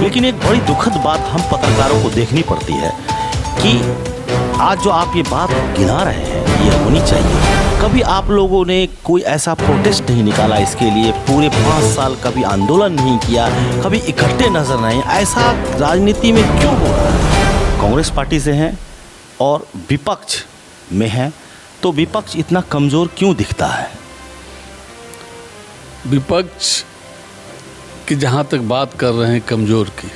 लेकिन एक बड़ी दुखद बात हम पत्रकारों को देखनी पड़ती है कि आज जो आप ये बात गिना रहे हैं ये होनी चाहिए। कभी आप लोगों ने कोई ऐसा प्रोटेस्ट नहीं निकाला इसके लिए, पूरे 5 साल कभी आंदोलन नहीं किया, कभी इकट्ठे नजर नहीं, ऐसा राजनीति में क्यों हो रहा है? कांग्रेस पार्टी से हैं और विपक्ष में हैं, तो विपक्ष इतना कमज़ोर क्यों दिखता है? विपक्ष की जहाँ तक बात कर रहे हैं कमज़ोर की,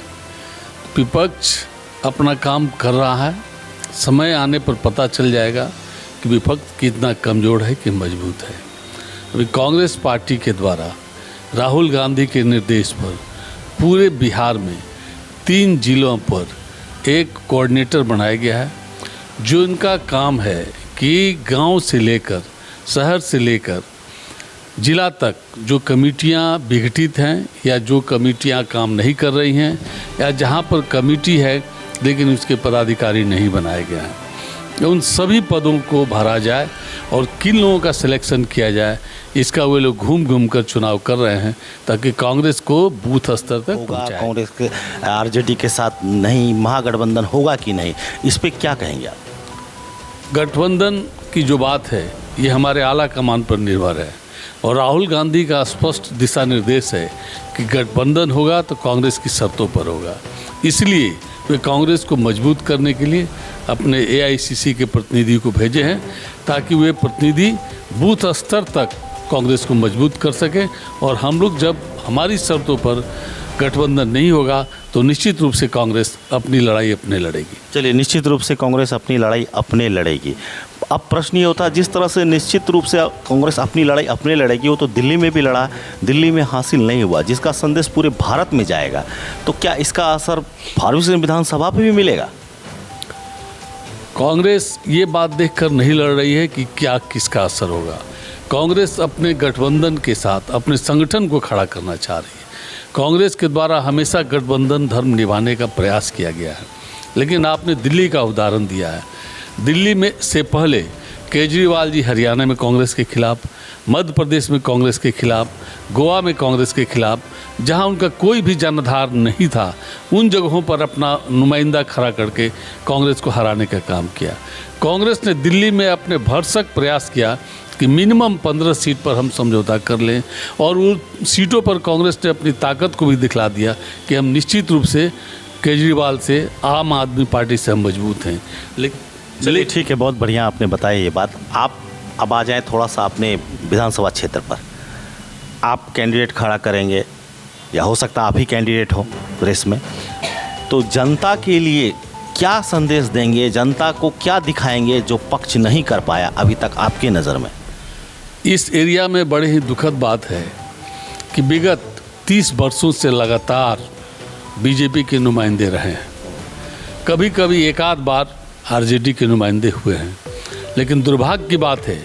विपक्ष अपना काम कर रहा है। समय आने पर पता चल जाएगा कि विपक्ष कितना कमज़ोर है कि मजबूत है। अभी कांग्रेस पार्टी के द्वारा राहुल गांधी के निर्देश पर पूरे बिहार में 3 जिलों पर एक कोऑर्डिनेटर बनाया गया है, जो इनका काम है कि गांव से लेकर शहर से लेकर जिला तक जो कमेटियां विघटित हैं या जो कमेटियां काम नहीं कर रही हैं या जहां पर कमेटी है लेकिन उसके पदाधिकारी नहीं बनाए गए हैं, उन सभी पदों को भरा जाए और किन लोगों का सिलेक्शन किया जाए, इसका वे लोग घूम घूम कर चुनाव कर रहे हैं ताकि कांग्रेस को बूथ स्तर तक पहुंचाए। कांग्रेस के आरजेडी के साथ नहीं महागठबंधन होगा कि नहीं, इस पे क्या कहेंगे आप? गठबंधन की जो बात है ये हमारे आला कमान पर निर्भर है और राहुल गांधी का स्पष्ट दिशा निर्देश है कि गठबंधन होगा तो कांग्रेस की शर्तों पर होगा। इसलिए वे कांग्रेस को मजबूत करने के लिए अपने एआईसीसी के प्रतिनिधि को भेजे हैं ताकि वे प्रतिनिधि बूथ स्तर तक कांग्रेस को मजबूत कर सकें और हम लोग जब हमारी शर्तों पर गठबंधन नहीं होगा तो निश्चित रूप से कांग्रेस अपनी लड़ाई अपने लड़ेगी। चलिए, निश्चित रूप से कांग्रेस अपनी लड़ाई अपने लड़ेगी। अब प्रश्न ये होता है, जिस तरह से निश्चित रूप से कांग्रेस अपनी लड़ाई अपने लड़ेगी, वो तो दिल्ली में भी लड़ा, दिल्ली में हासिल नहीं हुआ, जिसका संदेश पूरे भारत में जाएगा, तो क्या इसका असर फार्गुसन विधानसभा पे भी मिलेगा? कांग्रेस ये बात देखकर नहीं लड़ रही है कि क्या किसका असर होगा। कांग्रेस अपने गठबंधन के साथ अपने संगठन को खड़ा करना चाह रही है। कांग्रेस के द्वारा हमेशा गठबंधन धर्म निभाने का प्रयास किया गया है, लेकिन आपने दिल्ली का उदाहरण दिया है। दिल्ली में से पहले केजरीवाल जी हरियाणा में कांग्रेस के खिलाफ, मध्य प्रदेश में कांग्रेस के खिलाफ, गोवा में कांग्रेस के खिलाफ, जहां उनका कोई भी जनाधार नहीं था, उन जगहों पर अपना नुमाइंदा खड़ा करके कांग्रेस को हराने का काम किया। कांग्रेस ने दिल्ली में अपने भरसक प्रयास किया कि मिनिमम 15 सीट पर हम समझौता कर लें और उन सीटों पर कांग्रेस ने अपनी ताकत को भी दिखला दिया कि हम निश्चित रूप से केजरीवाल से, आम आदमी पार्टी से हम मजबूत हैं। लेकिन चलिए ठीक है, बहुत बढ़िया आपने बताया ये बात। आप अब आ जाएं थोड़ा सा अपने विधानसभा क्षेत्र पर। आप कैंडिडेट खड़ा करेंगे या हो सकता है आप ही कैंडिडेट हो रेस में, तो जनता के लिए क्या संदेश देंगे, जनता को क्या दिखाएंगे जो पक्ष नहीं कर पाया अभी तक आपकी नज़र में? इस एरिया में बड़ी ही दुखद बात है कि विगत 30 वर्षों से लगातार बीजेपी के नुमाइंदे रहे हैं। कभी कभी एक आध बार आरजेडी के नुमाइंदे हुए हैं, लेकिन दुर्भाग्य की बात है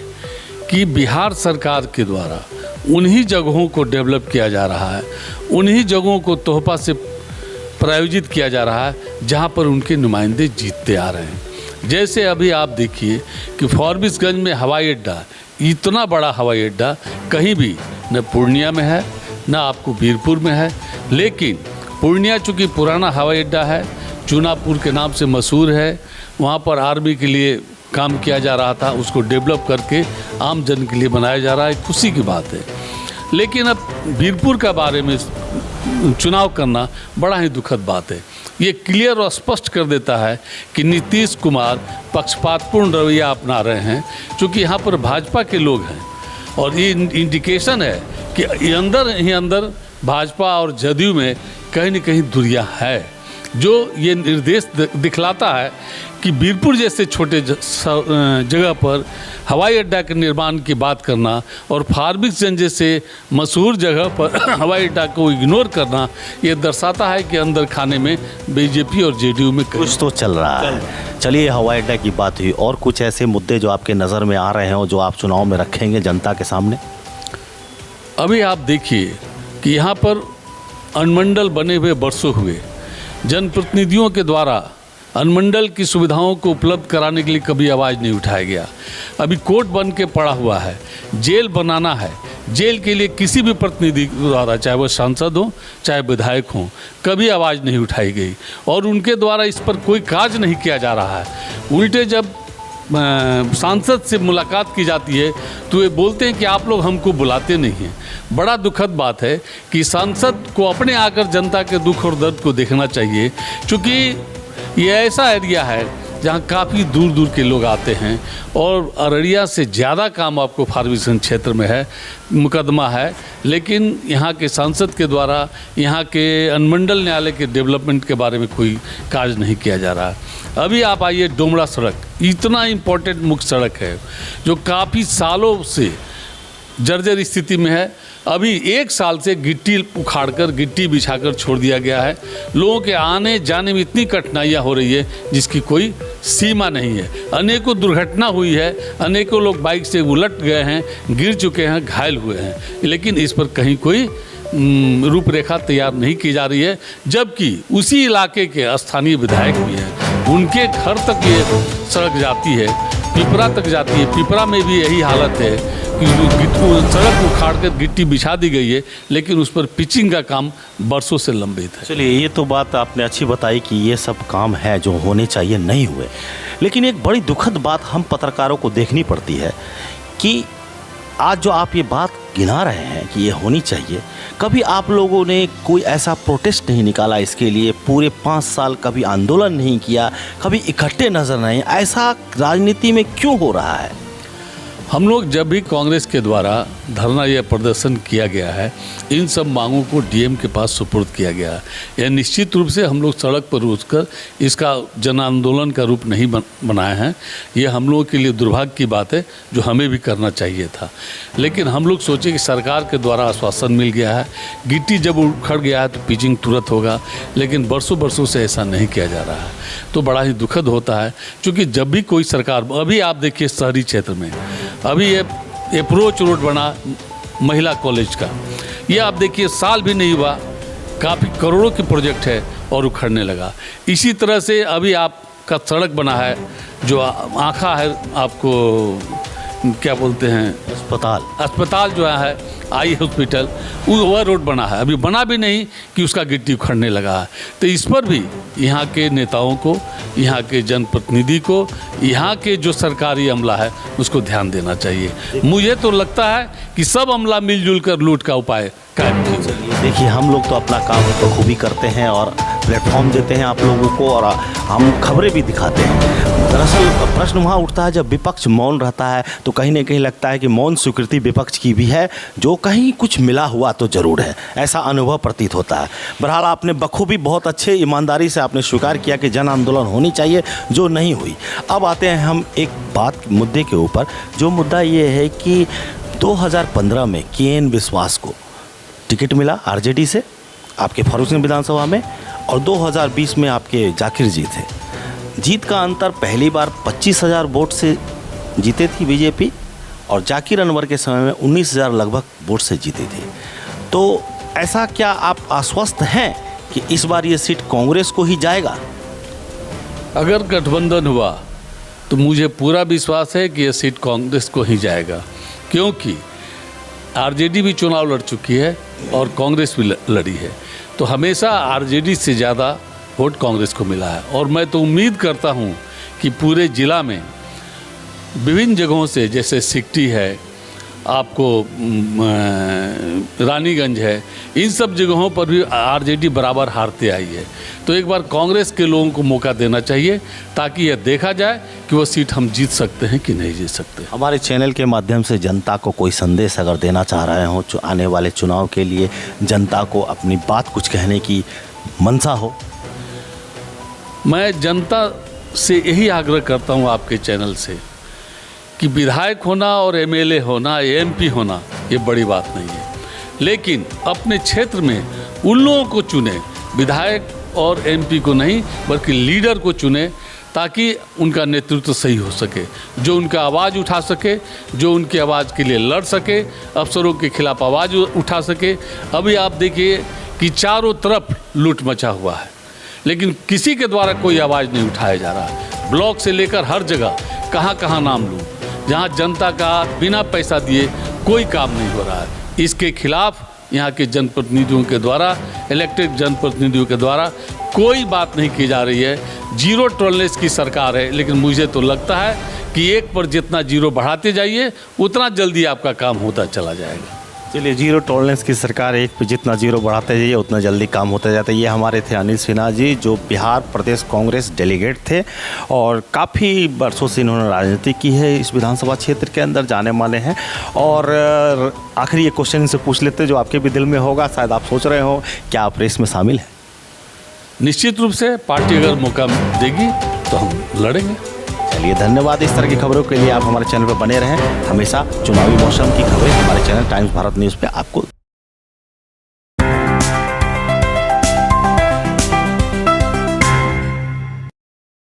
कि बिहार सरकार के द्वारा उन्हीं जगहों को डेवलप किया जा रहा है, उन्हीं जगहों को तोहफा से प्रायोजित किया जा रहा है जहां पर उनके नुमाइंदे जीतते आ रहे हैं। जैसे अभी आप देखिए कि फारबिसगंज में हवाई अड्डा, इतना बड़ा हवाई अड्डा कहीं भी न पूर्णिया में है न आपको वीरपुर में है, लेकिन पूर्णिया चूँकि पुराना हवाई अड्डा है, चूनापुर के नाम से मशहूर है, वहाँ पर आर्मी के लिए काम किया जा रहा था, उसको डेवलप करके आम जन के लिए बनाया जा रहा है, खुशी की बात है। लेकिन अब वीरपुर का बारे में चुनाव करना बड़ा ही दुखद बात है। ये क्लियर और स्पष्ट कर देता है कि नीतीश कुमार पक्षपातपूर्ण रवैया अपना रहे हैं, क्योंकि यहाँ पर भाजपा के लोग हैं और ये इंडिकेशन है कि अंदर ही अंदर भाजपा और जदयू में कहीं न कहीं दूरियां है, जो ये निर्देश दिखलाता है कि वीरपुर जैसे छोटे जगह पर हवाई अड्डा के निर्माण की बात करना और फारबिसगंज जैसे मशहूर जगह पर हवाई अड्डा को इग्नोर करना, ये दर्शाता है कि अंदर खाने में बीजेपी और जेडीयू में कुछ तो चल रहा है। चलिए, हवाई अड्डा की बात हुई, और कुछ ऐसे मुद्दे जो आपके नज़र में आ रहे हैं जो आप चुनाव में रखेंगे जनता के सामने? अभी आप देखिए कि यहाँ पर अनुमंडल बने हुए वर्षों हुए, जनप्रतिनिधियों के द्वारा अनुमंडल की सुविधाओं को उपलब्ध कराने के लिए कभी आवाज़ नहीं उठाया गया। अभी कोर्ट बन के पड़ा हुआ है, जेल बनाना है, जेल के लिए किसी भी प्रतिनिधि द्वारा, चाहे वो सांसद हो चाहे विधायक हो, कभी आवाज़ नहीं उठाई गई और उनके द्वारा इस पर कोई कार्य नहीं किया जा रहा है। उल्टे जब सांसद से मुलाकात की जाती है तो वे बोलते हैं कि आप लोग हमको बुलाते नहीं हैं। बड़ा दुखद बात है कि सांसद को अपने आकर जनता के दुख और दर्द को देखना चाहिए, क्योंकि ये ऐसा एरिया है जहाँ काफ़ी दूर दूर के लोग आते हैं और अररिया से ज़्यादा काम आपको फार्मेशन क्षेत्र में है, मुकदमा है, लेकिन यहाँ के सांसद के द्वारा यहाँ के अनुमंडल न्यायालय के डेवलपमेंट के बारे में कोई कार्य नहीं किया जा रहा है। अभी आप आइए, डोमड़ा सड़क इतना इम्पोर्टेंट मुख्य सड़क है जो काफ़ी सालों से जर्जर स्थिति में है। अभी 1 साल से गिट्टी उखाड़कर गिट्टी बिछाकर छोड़ दिया गया है। लोगों के आने जाने में इतनी कठिनाइयाँ हो रही है जिसकी कोई सीमा नहीं है। अनेकों दुर्घटना हुई है, अनेकों लोग बाइक से उलट गए हैं, गिर चुके हैं, घायल हुए हैं, लेकिन इस पर कहीं कोई रूपरेखा तैयार नहीं की जा रही है। जबकि उसी इलाके के स्थानीय विधायक भी हैं, उनके घर तक ये सड़क जाती है, पिपरा तक जाती है। पिपरा में भी यही हालत है कि सड़क उखाड़ कर गिट्टी बिछा दी गई है, लेकिन उस पर पिचिंग का काम बरसों से लंबित है। चलिए, ये तो बात आपने अच्छी बताई कि ये सब काम है जो होने चाहिए नहीं हुए, लेकिन एक बड़ी दुखद बात हम पत्रकारों को देखनी पड़ती है कि आज जो आप ये बात गिना रहे हैं कि ये होनी चाहिए, कभी आप लोगों ने कोई ऐसा प्रोटेस्ट नहीं निकाला इसके लिए, पूरे 5 साल कभी आंदोलन नहीं किया, कभी इकट्ठे नजर नहीं, ऐसा राजनीति में क्यों हो रहा है? हम लोग जब भी कांग्रेस के द्वारा धरना या प्रदर्शन किया गया है, इन सब मांगों को डीएम के पास सुपुर्द किया गया है। यह निश्चित रूप से हम लोग सड़क पर उतरकर इसका जन आंदोलन का रूप नहीं बनाए हैं। यह हम लोगों के लिए दुर्भाग्य की बात है, जो हमें भी करना चाहिए था। लेकिन हम लोग सोचे कि सरकार के द्वारा आश्वासन मिल गया है, गिट्टी जब उखड़ गया है तो पिचिंग तुरंत होगा, लेकिन बरसों से ऐसा नहीं किया जा रहा है। तो बड़ा ही दुखद होता है, क्योंकि जब भी कोई सरकार, अभी आप देखिए शहरी क्षेत्र में अभी ये अप्रोच रोड बना महिला कॉलेज का, ये आप देखिए साल भी नहीं हुआ, काफ़ी करोड़ों की प्रोजेक्ट है और उखड़ने लगा। इसी तरह से अभी आपका सड़क बना है जो आँखा है, आपको क्या बोलते हैं, अस्पताल जो है आई हॉस्पिटल, वह रोड बना है, अभी बना भी नहीं कि उसका गिट्टी उखड़ने लगा है। तो इस पर भी यहाँ के नेताओं को, यहाँ के जनप्रतिनिधि को, यहाँ के जो सरकारी अमला है उसको ध्यान देना चाहिए। मुझे तो लगता है कि सब अमला मिलजुल कर लूट का उपाय कायम कीजिए। देखिए, हम लोग तो अपना काम बखूबी करते हैं और प्लेटफॉर्म देते हैं आप लोगों को, और हम खबरें भी दिखाते हैं। दरअसल प्रश्न वहाँ उठता है जब विपक्ष मौन रहता है, तो कहीं ना कहीं लगता है कि मौन स्वीकृति विपक्ष की भी है, जो कहीं कुछ मिला हुआ तो ज़रूर है, ऐसा अनुभव प्रतीत होता है। बहरहाल आपने बखूबी, बहुत अच्छे ईमानदारी से आपने स्वीकार किया कि जन आंदोलन होनी चाहिए, जो नहीं हुई। अब आते हैं हम एक मुद्दे के ऊपर, जो मुद्दा ये है कि 2015 में के.एन. विश्वास को टिकट मिला आरजेडी से आपके फर्रुखाबाद विधानसभा में, और 2020 में आपके जाकिर जी थे। जीत का अंतर पहली बार 25,000 वोट से जीते थी बीजेपी, और जाकिर अनवर के समय में 19,000 लगभग वोट से जीती थी। तो ऐसा क्या आप आश्वस्त हैं कि इस बार ये सीट कांग्रेस को ही जाएगा? अगर गठबंधन हुआ तो मुझे पूरा विश्वास है कि यह सीट कांग्रेस को ही जाएगा, क्योंकि आरजेडी भी चुनाव लड़ चुकी है और कांग्रेस भी लड़ी है। तो हमेशा आरजेडी से ज़्यादा वोट कांग्रेस को मिला है, और मैं तो उम्मीद करता हूं कि पूरे ज़िला में विभिन्न जगहों से, जैसे सिकटी है, आपको रानीगंज है, इन सब जगहों पर भी आरजेडी बराबर हारते आई है। तो एक बार कांग्रेस के लोगों को मौका देना चाहिए, ताकि यह देखा जाए कि वो सीट हम जीत सकते हैं कि नहीं जीत सकते। हमारे चैनल के माध्यम से जनता को कोई संदेश अगर देना चाह रहे हो, आने वाले चुनाव के लिए जनता को अपनी बात कुछ कहने की मंशा हो? मैं जनता से यही आग्रह करता हूँ आपके चैनल से कि विधायक होना और एमएलए होना, एमपी होना, ये बड़ी बात नहीं है, लेकिन अपने क्षेत्र में उन लोगों को चुने, विधायक और एमपी को नहीं बल्कि लीडर को चुने, ताकि उनका नेतृत्व सही हो सके, जो उनका आवाज़ उठा सके, जो उनकी आवाज़ के लिए लड़ सके, अफसरों के खिलाफ आवाज़ उठा सके। अभी आप देखिए कि चारों तरफ लूट मचा हुआ है, लेकिन किसी के द्वारा कोई आवाज़ नहीं उठाया जा रहा। ब्लॉक से लेकर हर जगह, कहाँ नाम लूँ, जहाँ जनता का बिना पैसा दिए कोई काम नहीं हो रहा है। इसके खिलाफ यहाँ के जनप्रतिनिधियों के द्वारा, इलेक्टेड जनप्रतिनिधियों के द्वारा कोई बात नहीं की जा रही है। जीरो टॉलरेंस की सरकार है, लेकिन मुझे तो लगता है कि एक पर जितना जीरो बढ़ाते जाइए उतना जल्दी आपका काम होता चला जाएगा। चलिए, जीरो टॉलरेंस की सरकार, एक पे जितना जीरो बढ़ाते जाइए उतना जल्दी काम होता जाता है। ये हमारे थे अनिल सिन्हा जी, जो बिहार प्रदेश कांग्रेस डेलीगेट थे और काफ़ी वर्षों से इन्होंने राजनीति की है इस विधानसभा क्षेत्र के अंदर, जाने माने हैं। और आखिरी ये क्वेश्चन इनसे पूछ लेते जो आपके भी दिल में होगा, शायद आप सोच रहे हो, क्या आप रेस में शामिल हैं? निश्चित रूप से पार्टी अगर मौका देगी तो हम लड़ेंगे। चलिए, धन्यवाद। इस तरह की खबरों के लिए आप हमारे चैनल पर बने रहें। हमेशा चुनावी मौसम की खबरें हमारे चैनल टाइम्स भारत न्यूज़ पे आपको